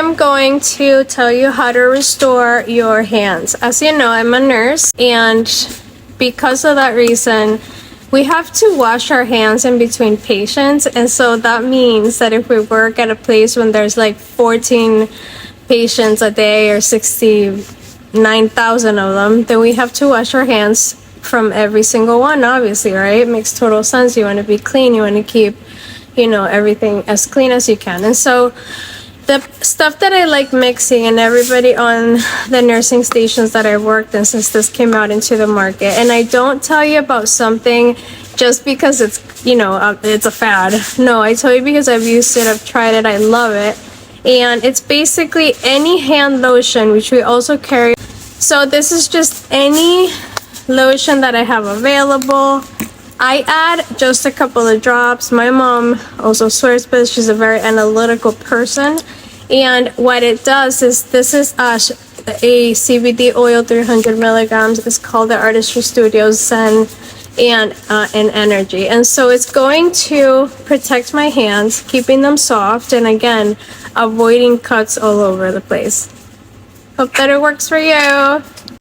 am going to tell you how to restore your hands. As you know, I'm a nurse, and because of that reason, we have to wash our hands in between patients. And so that means that if we work at a place when there's like 14 patients a day or 69,000 of them, then we have to wash our hands from every single one, obviously, right? It makes total sense. You want to be clean. You want to keep, everything as clean as you can. And so the stuff that I like mixing, and everybody on the nursing stations that I worked in since this came out into the market, and I don't tell you about something just because it's, it's a fad. No, I tell you because I've used it, I've tried it, I love it. And it's basically any hand lotion, which we also carry. So this is just any lotion that I have available. I add just a couple of drops. My mom also swears by this. She's a very analytical person. And what it does is, this is a CBD oil, 300 milligrams. It's called the Artistry Studios Zen and Energy. And so it's going to protect my hands, keeping them soft, and again, avoiding cuts all over the place. Hope that it works for you.